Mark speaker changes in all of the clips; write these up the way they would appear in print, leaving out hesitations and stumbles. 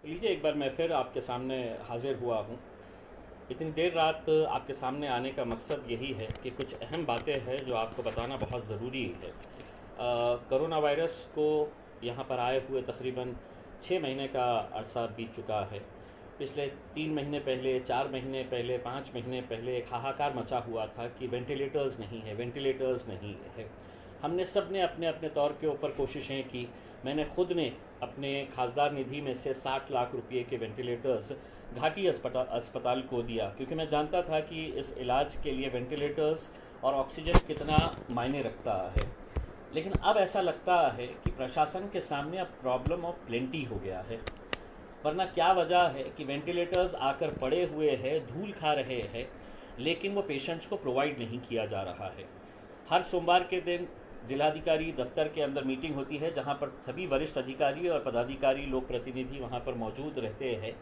Speaker 1: लीजिए, एक बार मैं फिर आपके सामने हाजिर हुआ हूँ। इतनी देर रात आपके सामने आने का मकसद यही है कि कुछ अहम बातें हैं जो आपको बताना बहुत ज़रूरी है। कोरोना वायरस को यहाँ पर आए हुए तकरीबन 6 महीने का अरसा बीत चुका है। पिछले 3 महीने पहले, 4 महीने पहले, 5 महीने पहले एक हाहाकार मचा हुआ था कि वेंटिलेटर्स नहीं है, वेंटिलेटर्स नहीं है। हमने सब ने अपने अपने तौर के ऊपर कोशिशें की। मैंने खुद ने अपने खासदार निधि में से 60 लाख रुपए के वेंटिलेटर्स घाटी अस्पताल को दिया, क्योंकि मैं जानता था कि इस इलाज के लिए वेंटिलेटर्स और ऑक्सीजन कितना मायने रखता है। लेकिन अब ऐसा लगता है कि प्रशासन के सामने अब प्रॉब्लम ऑफ प्लेंटी हो गया है। वरना क्या वजह है कि वेंटिलेटर्स आकर पड़े हुए हैं, धूल खा रहे हैं, लेकिन वो पेशेंट्स को प्रोवाइड नहीं किया जा रहा है। हर सोमवार के दिन जिलाधिकारी दफ्तर के अंदर मीटिंग होती है, जहां पर सभी वरिष्ठ अधिकारी और पदाधिकारी, लोक प्रतिनिधि वहां पर मौजूद रहते हैं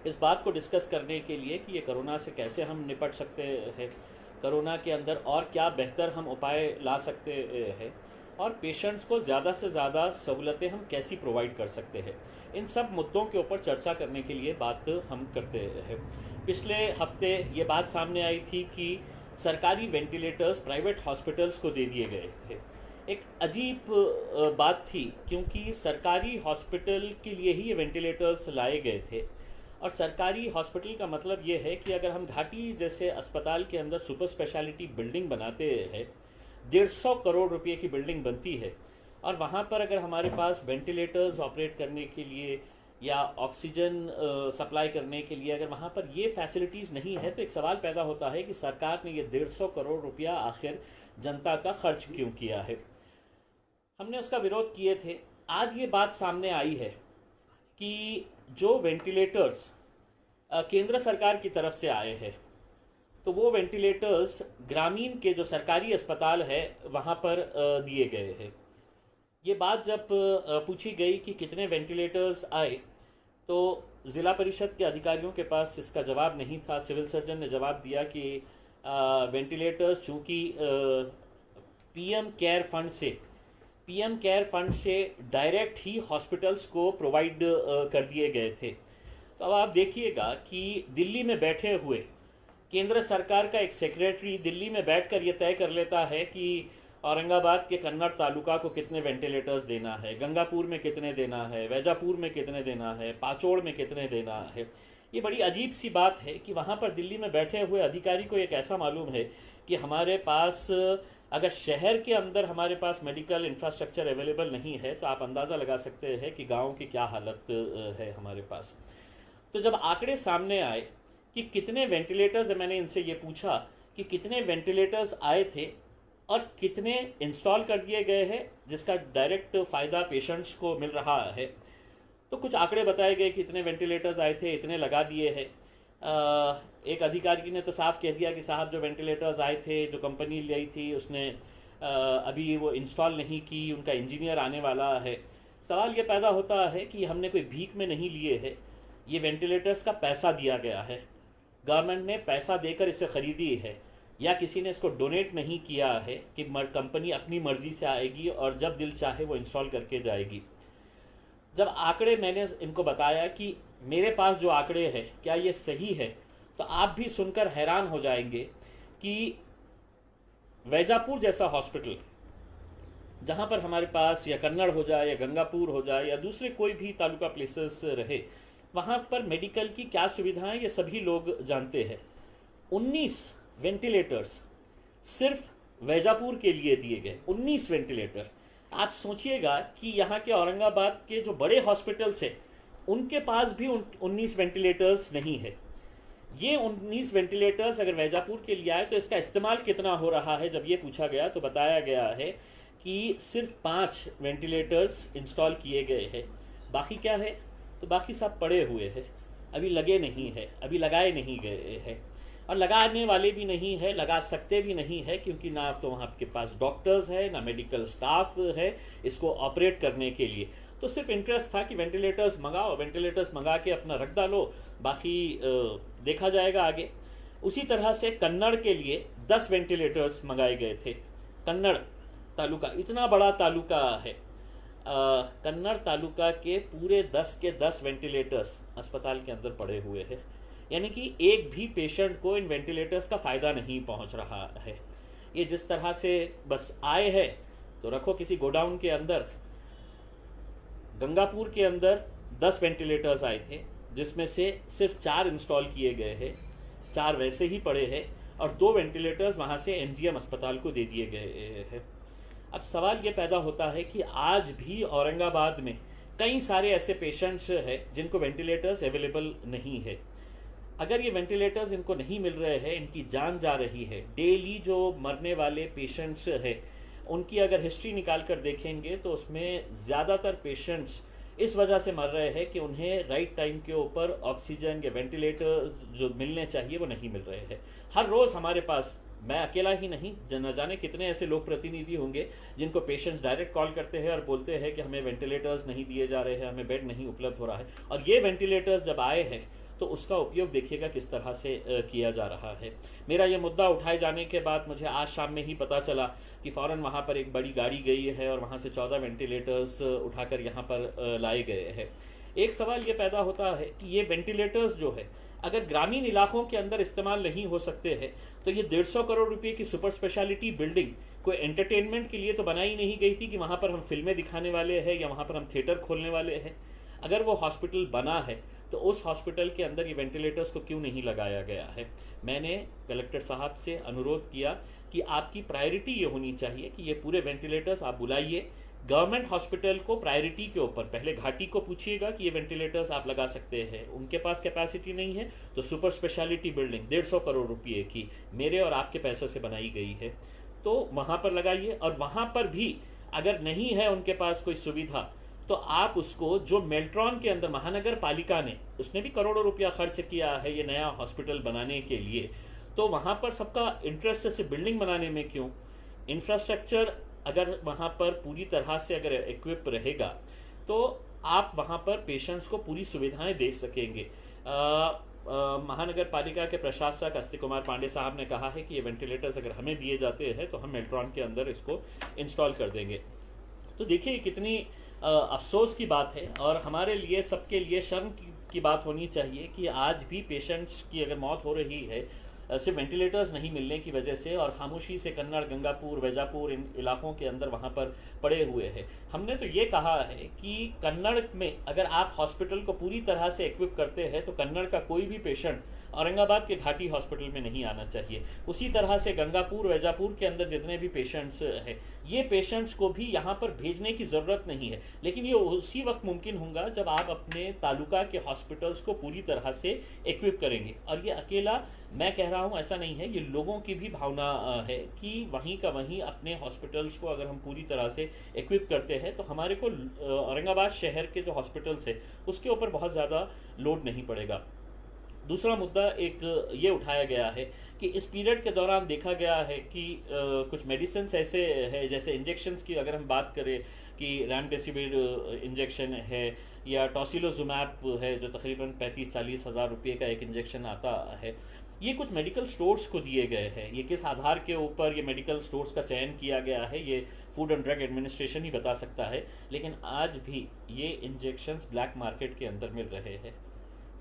Speaker 1: इस बात को डिस्कस करने के लिए कि ये कोरोना से कैसे हम निपट सकते हैं, कोरोना के अंदर और क्या बेहतर हम उपाय ला सकते हैं, और पेशेंट्स को ज़्यादा से ज़्यादा सहूलतें हम कैसी प्रोवाइड कर सकते हैं। इन सब मुद्दों के ऊपर चर्चा करने के लिए बात हम करते हैं। पिछले हफ्ते ये बात सामने आई थी कि सरकारी वेंटिलेटर्स प्राइवेट हॉस्पिटल्स को दे दिए गए थे। एक अजीब बात थी, क्योंकि सरकारी हॉस्पिटल के लिए ही ये वेंटिलेटर्स लाए गए थे। और सरकारी हॉस्पिटल का मतलब ये है कि अगर हम घाटी जैसे अस्पताल के अंदर सुपर स्पेशलिटी बिल्डिंग बनाते हैं, 150 करोड़ रुपए की बिल्डिंग बनती है, और वहाँ पर अगर हमारे पास वेंटिलेटर्स ऑपरेट करने के लिए या ऑक्सीजन सप्लाई करने के लिए अगर वहाँ पर ये फैसिलिटीज़ नहीं है, तो एक सवाल पैदा होता है कि सरकार ने ये 150 करोड़ रुपया आखिर जनता का खर्च क्यों किया है। हमने उसका विरोध किए थे। आज ये बात सामने आई है कि जो वेंटिलेटर्स केंद्र सरकार की तरफ से आए हैं, तो वो वेंटिलेटर्स ग्रामीण के जो सरकारी अस्पताल है वहाँ पर दिए गए हैं। ये बात जब पूछी गई कि कितने वेंटिलेटर्स आए, तो ज़िला परिषद के अधिकारियों के पास इसका जवाब नहीं था। सिविल सर्जन ने जवाब दिया कि वेंटिलेटर्स चूँकि पीएम केयर फंड से डायरेक्ट ही हॉस्पिटल्स को प्रोवाइड कर दिए गए थे। तो अब आप देखिएगा कि दिल्ली में बैठे हुए केंद्र सरकार का एक सेक्रेटरी दिल्ली में बैठकर ये तय कर लेता है कि औरंगाबाद के कन्नड़ तालुका को कितने वेंटिलेटर्स देना है, गंगापुर में कितने देना है, वैजापुर में कितने देना है, पाचोड़ में कितने देना है। ये बड़ी अजीब सी बात है कि वहाँ पर दिल्ली में बैठे हुए अधिकारी को एक ऐसा मालूम है कि हमारे पास अगर शहर के अंदर हमारे पास मेडिकल इंफ्रास्ट्रक्चर अवेलेबल नहीं है, तो आप अंदाज़ा लगा सकते हैं कि गाँव की क्या हालत है हमारे पास। तो जब आंकड़े सामने आए कि कितने वेंटिलेटर्स, मैंने इनसे ये पूछा कि कितने वेंटिलेटर्स आए थे और कितने इंस्टॉल कर दिए गए हैं जिसका डायरेक्ट फ़ायदा पेशेंट्स को मिल रहा है, तो कुछ आंकड़े बताए गए कि इतने वेंटिलेटर्स आए थे, इतने लगा दिए हैं। एक अधिकारी ने तो साफ कह दिया कि साहब जो वेंटिलेटर्स आए थे, जो कंपनी लाई थी, उसने अभी वो इंस्टॉल नहीं की, उनका इंजीनियर आने वाला है। सवाल ये पैदा होता है कि हमने कोई भीख में नहीं लिए है, ये वेंटिलेटर्स का पैसा दिया गया है, गवर्नमेंट ने पैसा देकर इसे ख़रीदी है, या किसी ने इसको डोनेट नहीं किया है कि कंपनी अपनी मर्ज़ी से आएगी और जब दिल चाहे वो इंस्टॉल करके जाएगी। जब आंकड़े मैंने इनको बताया कि मेरे पास जो आंकड़े हैं क्या ये सही है, तो आप भी सुनकर हैरान हो जाएंगे कि वैजापुर जैसा हॉस्पिटल, जहाँ पर हमारे पास या कन्नड़ हो जाए या गंगापुर हो जाए या दूसरे कोई भी तालुका प्लेसेस रहे, वहाँ पर मेडिकल की क्या सुविधाएं ये सभी लोग जानते हैं। 19 वेंटिलेटर्स सिर्फ वैजापुर के लिए दिए गए, 19 वेंटिलेटर्स। आप सोचिएगा कि यहाँ के औरंगाबाद के जो बड़े हॉस्पिटल्स हैं उनके पास भी 19 वेंटिलेटर्स नहीं है। ये 19 वेंटिलेटर्स अगर वैजापुर के लिए आए तो इसका इस्तेमाल कितना हो रहा है, जब ये पूछा गया तो बताया गया है कि सिर्फ 5 वेंटिलेटर्स इंस्टॉल किए गए हैं। बाकी क्या है, तो बाकी सब पड़े हुए हैं, अभी लगे नहीं है, अभी लगाए नहीं गए हैं, और लगाने वाले भी नहीं है, लगा सकते भी नहीं है, क्योंकि ना तो वहाँ के पास डॉक्टर्स है, ना मेडिकल स्टाफ है इसको ऑपरेट करने के लिए। तो सिर्फ इंटरेस्ट था कि वेंटिलेटर्स मंगाओ, वेंटिलेटर्स मंगा के अपना रख डालो, बाकी देखा जाएगा आगे। उसी तरह से कन्नड़ के लिए 10 वेंटिलेटर्स मंगाए गए थे। कन्नड़ तालुका इतना बड़ा तालुका है, कन्नड़ तालुका के पूरे 10 के 10 वेंटिलेटर्स अस्पताल के अंदर पड़े हुए हैं, यानी कि एक भी पेशेंट को इन वेंटिलेटर्स का फ़ायदा नहीं पहुंच रहा है। ये जिस तरह से बस आए हैं तो रखो किसी गोडाउन के अंदर। गंगापुर के अंदर 10 वेंटिलेटर्स आए थे, जिसमें से सिर्फ 4 इंस्टॉल किए गए हैं, 4 वैसे ही पड़े हैं और 2 वेंटिलेटर्स वहाँ से एमजीएम अस्पताल को दे दिए गए हैं। अब सवाल ये पैदा होता है कि आज भी औरंगाबाद में कई सारे ऐसे पेशेंट्स हैं जिनको वेंटिलेटर्स अवेलेबल नहीं है। अगर ये वेंटिलेटर्स इनको नहीं मिल रहे हैं, इनकी जान जा रही है। डेली जो मरने वाले पेशेंट्स हैं उनकी अगर हिस्ट्री निकाल कर देखेंगे तो उसमें ज़्यादातर पेशेंट्स इस वजह से मर रहे हैं कि उन्हें राइट टाइम के ऊपर ऑक्सीजन या वेंटिलेटर जो मिलने चाहिए वो नहीं मिल रहे हैं। हर रोज़ हमारे पास, मैं अकेला ही नहीं, न जाने कितने ऐसे लोग प्रतिनिधि होंगे जिनको पेशेंट्स डायरेक्ट कॉल करते हैं और बोलते हैं कि हमें वेंटिलेटर्स नहीं दिए जा रहे हैं, हमें बेड नहीं उपलब्ध हो रहा है। और ये वेंटिलेटर्स जब आए हैं तो उसका उपयोग देखिएगा किस तरह से किया जा रहा है। मेरा ये मुद्दा उठाए जाने के बाद मुझे आज शाम में ही पता चला कि फ़ौरन वहाँ पर एक बड़ी गाड़ी गई है और वहाँ से 14 वेंटिलेटर्स उठाकर यहाँ पर लाए गए हैं। एक सवाल ये पैदा होता है कि ये वेंटिलेटर्स जो है अगर ग्रामीण इलाकों के अंदर इस्तेमाल नहीं हो सकते हैं तो ये 150 करोड़ रुपए की सुपर स्पेशलिटी बिल्डिंग कोई एंटरटेनमेंट के लिए तो बनाई नहीं गई थी कि वहाँ पर हम फिल्में दिखाने वाले हैं या वहाँ पर हम थिएटर खोलने वाले हैं। अगर वो हॉस्पिटल बना है तो उस हॉस्पिटल के अंदर ये वेंटिलेटर्स को क्यों नहीं लगाया गया है। मैंने कलेक्टर साहब से अनुरोध किया कि आपकी प्रायोरिटी ये होनी चाहिए कि ये पूरे वेंटिलेटर्स आप बुलाइए, गवर्नमेंट हॉस्पिटल को प्रायोरिटी के ऊपर पहले घाटी को पूछिएगा कि ये वेंटिलेटर्स आप लगा सकते हैं। उनके पास कैपेसिटी नहीं है तो सुपर स्पेशलिटी बिल्डिंग 150 करोड़ रुपये की मेरे और आपके पैसे से बनाई गई है तो वहाँ पर लगाइए। और वहाँ पर भी अगर नहीं है उनके पास कोई सुविधा तो आप उसको, जो मेल्ट्रॉन के अंदर महानगर पालिका ने, उसने भी करोड़ों रुपया खर्च किया है ये नया हॉस्पिटल बनाने के लिए, तो वहाँ पर सबका इंटरेस्ट से बिल्डिंग बनाने में क्यों। इंफ्रास्ट्रक्चर अगर वहाँ पर पूरी तरह से अगर इक्विप रहेगा तो आप वहाँ पर पेशेंट्स को पूरी सुविधाएं दे सकेंगे। महानगर पालिका के प्रशासक अस्ति कुमार पांडे साहब ने कहा है कि ये वेंटिलेटर्स अगर हमें दिए जाते हैं तो हम मेल्ट्रॉन के अंदर इसको इंस्टॉल कर देंगे। तो देखिए कितनी अफसोस की बात है और हमारे लिए, सबके लिए शर्म की बात होनी चाहिए कि आज भी पेशेंट्स की अगर मौत हो रही है सिर्फ वेंटिलेटर्स नहीं मिलने की वजह से और खामोशी से कन्नड़, गंगापुर, वैजापुर इन इलाकों के अंदर वहाँ पर पड़े हुए हैं। हमने तो ये कहा है कि कन्नड़ में अगर आप हॉस्पिटल को पूरी तरह से इक्विप करते हैं तो कन्नड़ का कोई भी पेशेंट औरंगाबाद के घाटी हॉस्पिटल में नहीं आना चाहिए। उसी तरह से गंगापुर, वैजापुर के अंदर जितने भी पेशेंट्स हैं, ये पेशेंट्स को भी यहाँ पर भेजने की ज़रूरत नहीं है, लेकिन ये उसी वक्त मुमकिन होगा जब आप अपने तालुका के हॉस्पिटल्स को पूरी तरह से इक्विप करेंगे। और ये अकेला मैं कह रहा हूँ ऐसा नहीं है, ये लोगों की भी भावना है कि वहीं का वहीं अपने हॉस्पिटल्स को अगर हम पूरी तरह से इक्विप करते हैं तो हमारे को औरंगाबाद शहर के जो हॉस्पिटल्स है उसके ऊपर बहुत ज़्यादा लोड नहीं पड़ेगा। दूसरा मुद्दा एक ये उठाया गया है कि इस पीरियड के दौरान देखा गया है कि कुछ मेडिसिन ऐसे है, जैसे इंजेक्शन्स की अगर हम बात करें कि रेमडेसिविर इंजेक्शन है या टॉसिलोजुमैब है जो तकरीबन 35-40 हज़ार रुपये का एक इंजेक्शन आता है, ये कुछ मेडिकल स्टोर्स को दिए गए हैं। ये किस आधार के ऊपर ये मेडिकल स्टोर्स का चयन किया गया है ये फूड एंड ड्रग एडमिनिस्ट्रेशन ही बता सकता है, लेकिन आज भी ये इंजेक्शन्स ब्लैक मार्केट के अंदर मिल रहे हैं।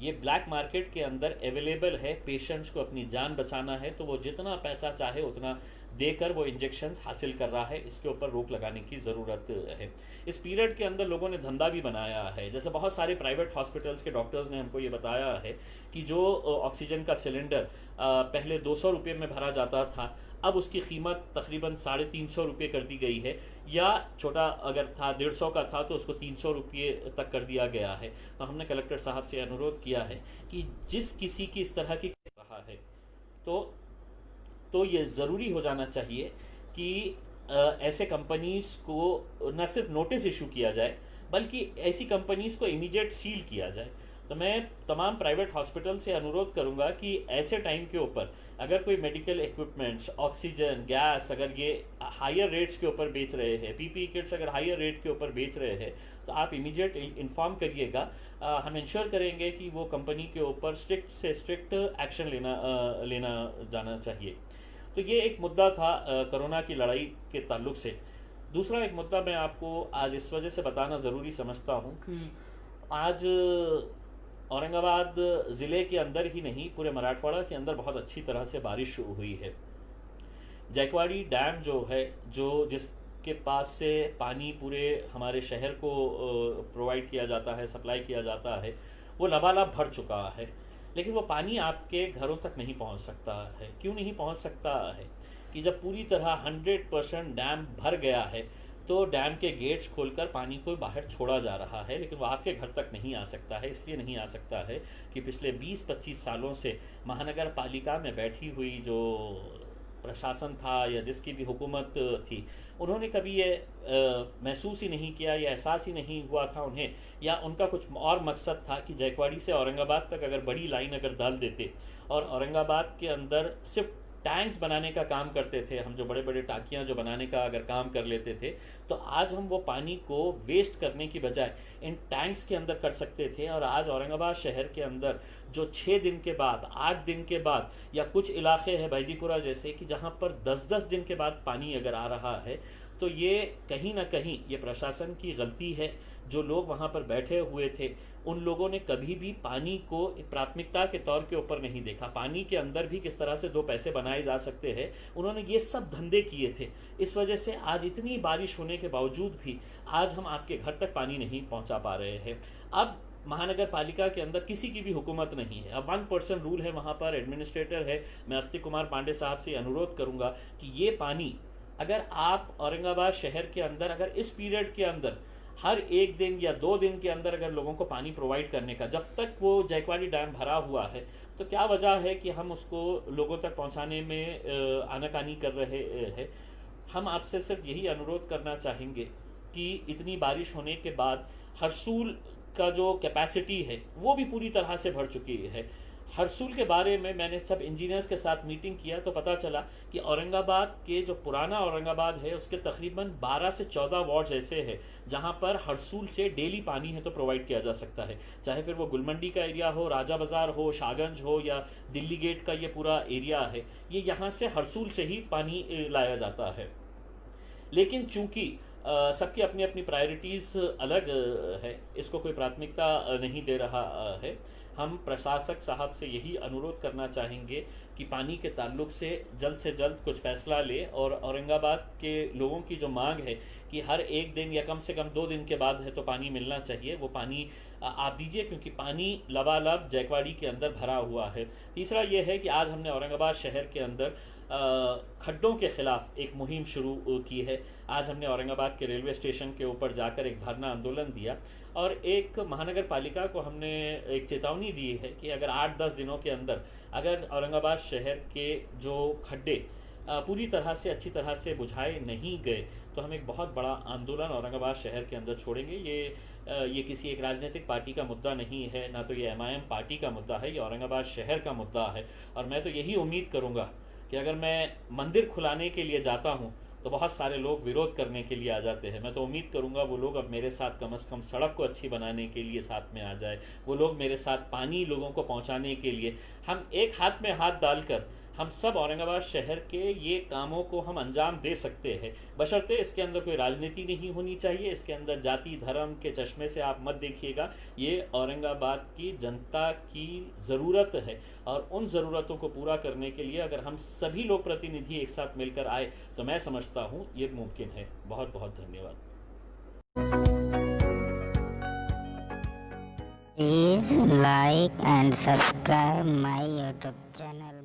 Speaker 1: ये ब्लैक मार्केट के अंदर अवेलेबल है। पेशेंट्स को अपनी जान बचाना है तो वो जितना पैसा चाहे उतना देकर वो इंजेक्शन्स हासिल कर रहा है, इसके ऊपर रोक लगाने की ज़रूरत है। इस पीरियड के अंदर लोगों ने धंधा भी बनाया है, जैसे बहुत सारे प्राइवेट हॉस्पिटल्स के डॉक्टर्स ने हमको ये बताया है कि जो ऑक्सीजन का सिलेंडर पहले 200 रुपये में भरा जाता था, अब उसकी कीमत तकरीबन 350 रुपये कर दी गई है, या छोटा अगर था 150 का था तो उसको 300 रुपये तक कर दिया गया है। तो हमने कलेक्टर साहब से अनुरोध किया है कि जिस किसी की इस तरह की रहा है तो ये ज़रूरी हो जाना चाहिए कि ऐसे कंपनीज़ को न सिर्फ नोटिस इशू किया जाए बल्कि ऐसी कंपनीज़ को इमीडिएट सील किया जाए। तो मैं तमाम प्राइवेट हॉस्पिटल से अनुरोध करूंगा कि ऐसे टाइम के ऊपर अगर कोई मेडिकल इक्विपमेंट्स, ऑक्सीजन, गैस अगर ये हायर रेट्स के ऊपर बेच रहे हैं, पीपीई किट्स अगर हायर रेट के ऊपर बेच रहे हैं तो आप इमीडिएट इन्फॉर्म करिएगा। हम इंश्योर करेंगे कि वो कंपनी के ऊपर स्ट्रिक्ट से स्ट्रिक्ट एक्शन लेना जाना चाहिए। तो ये एक मुद्दा था कोरोना की लड़ाई के ताल्लुक से। दूसरा एक मुद्दा मैं आपको आज इस वजह से बताना ज़रूरी समझता हूँ कि आज औरंगाबाद ज़िले के अंदर ही नहीं, पूरे मराठवाड़ा के अंदर बहुत अच्छी तरह से बारिश हुई है। जायकवाड़ी डैम जो है, जो जिसके पास से पानी पूरे हमारे शहर को प्रोवाइड किया जाता है, सप्लाई किया जाता है, वो लबालब भर चुका है। लेकिन वो पानी आपके घरों तक नहीं पहुंच सकता है। क्यों नहीं पहुंच सकता है? कि जब पूरी तरह 100% डैम भर गया है तो डैम के गेट्स खोलकर पानी को बाहर छोड़ा जा रहा है, लेकिन वो आपके घर तक नहीं आ सकता है। इसलिए नहीं आ सकता है कि पिछले 20-25 सालों से महानगर पालिका में बैठी हुई जो प्रशासन था या जिसकी भी हुकूमत थी, उन्होंने कभी ये महसूस ही नहीं किया या एहसास ही नहीं हुआ था उन्हें, या उनका कुछ और मकसद था कि जायकवाड़ी से औरंगाबाद तक अगर बड़ी लाइन अगर डाल देते और औरंगाबाद के अंदर सिर्फ टैंक्स बनाने का काम करते थे, हम जो बड़े बड़े टाकियाँ जो बनाने का अगर काम कर लेते थे, तो आज हम वो पानी को वेस्ट करने की बजाय इन टैंक्स के अंदर कर सकते थे। और आज औरंगाबाद शहर के अंदर जो 6 दिन के बाद, 8 दिन के बाद, या कुछ इलाके हैं बैजीपुरा जैसे कि जहाँ पर 10-10 दिन के बाद पानी अगर आ रहा है, तो ये कहीं ना कहीं ये प्रशासन की गलती है। जो लोग वहाँ पर बैठे हुए थे, उन लोगों ने कभी भी पानी को एक प्राथमिकता के तौर के ऊपर नहीं देखा। पानी के अंदर भी किस तरह से 2 पैसे बनाए जा सकते हैं, उन्होंने ये सब धंधे किए थे। इस वजह से आज इतनी बारिश होने के बावजूद भी आज हम आपके घर तक पानी नहीं पहुंचा पा रहे हैं। अब महानगर पालिका के अंदर किसी की भी हुकूमत नहीं है। अब 1% रूल है, वहाँ पर एडमिनिस्ट्रेटर है। मैं अस्तिक कुमार पांडे साहब से अनुरोध करूँगा कि ये पानी अगर आप औरंगाबाद शहर के अंदर अगर इस पीरियड के अंदर हर 1 दिन या 2 दिन के अंदर अगर लोगों को पानी प्रोवाइड करने का, जब तक वो जायकवाड़ी डैम भरा हुआ है, तो क्या वजह है कि हम उसको लोगों तक पहुंचाने में आनाकानी कर रहे हैं। हम आपसे सिर्फ यही अनुरोध करना चाहेंगे कि इतनी बारिश होने के बाद हरसूल का जो कैपेसिटी है वो भी पूरी तरह से भर चुकी है। हरसूल के बारे में मैंने सब इंजीनियर्स के साथ मीटिंग किया तो पता चला कि औरंगाबाद के जो पुराना औरंगाबाद है उसके तकरीबन 12 से 14 वार्ड्स ऐसे हैं जहां पर हरसूल से डेली पानी है तो प्रोवाइड किया जा सकता है। चाहे फिर वो गुलमंडी का एरिया हो, राजा बाजार हो, शाहगंज हो, या दिल्ली गेट का ये पूरा एरिया है, ये यहाँ से हरसूल से ही पानी लाया जाता है। लेकिन चूंकि सबकी अपनी अपनी प्रायोरिटीज़ अलग है, इसको कोई प्राथमिकता नहीं दे रहा है। हम प्रशासक साहब से यही अनुरोध करना चाहेंगे कि पानी के ताल्लुक से जल्द कुछ फैसला ले, और औरंगाबाद के लोगों की जो मांग है कि हर 1 दिन या कम से कम 2 दिन के बाद है तो पानी मिलना चाहिए, वो पानी आप दीजिए, क्योंकि पानी लबालब जायकवाड़ी के अंदर भरा हुआ है। तीसरा ये है कि आज हमने औरंगाबाद शहर के अंदर खड्डों के खिलाफ एक मुहिम शुरू की है। आज हमने औरंगाबाद के रेलवे स्टेशन के ऊपर जाकर एक धरना आंदोलन दिया, और एक महानगर पालिका को हमने एक चेतावनी दी है कि अगर 8-10 दिनों के अंदर अगर औरंगाबाद शहर के जो खड्डे पूरी तरह से अच्छी तरह से बुझाए नहीं गए, तो हम एक बहुत बड़ा आंदोलन औरंगाबाद शहर के अंदर छोड़ेंगे। ये किसी एक राजनीतिक पार्टी का मुद्दा नहीं है, ना तो ये MIM पार्टी का मुद्दा है, ये औरंगाबाद शहर का मुद्दा है। और मैं तो यही उम्मीद करूँगा कि अगर मैं मंदिर खुलाने के लिए जाता हूँ तो बहुत सारे लोग विरोध करने के लिए आ जाते हैं। मैं तो उम्मीद करूँगा वो लोग अब मेरे साथ कम से कम सड़क को अच्छी बनाने के लिए साथ में आ जाए, वो लोग मेरे साथ पानी लोगों को पहुँचाने के लिए, हम एक हाथ में हाथ डालकर हम सब औरंगाबाद शहर के ये कामों को हम अंजाम दे सकते हैं। बशर्ते इसके अंदर कोई राजनीति नहीं होनी चाहिए, इसके अंदर जाति धर्म के चश्मे से आप मत देखिएगा। ये औरंगाबाद की जनता की ज़रूरत है, और उन ज़रूरतों को पूरा करने के लिए अगर हम सभी लोग प्रतिनिधि एक साथ मिलकर आए तो मैं समझता हूँ ये मुमकिन है। बहुत बहुत धन्यवाद।
Speaker 2: Please like and subscribe my YouTube channel.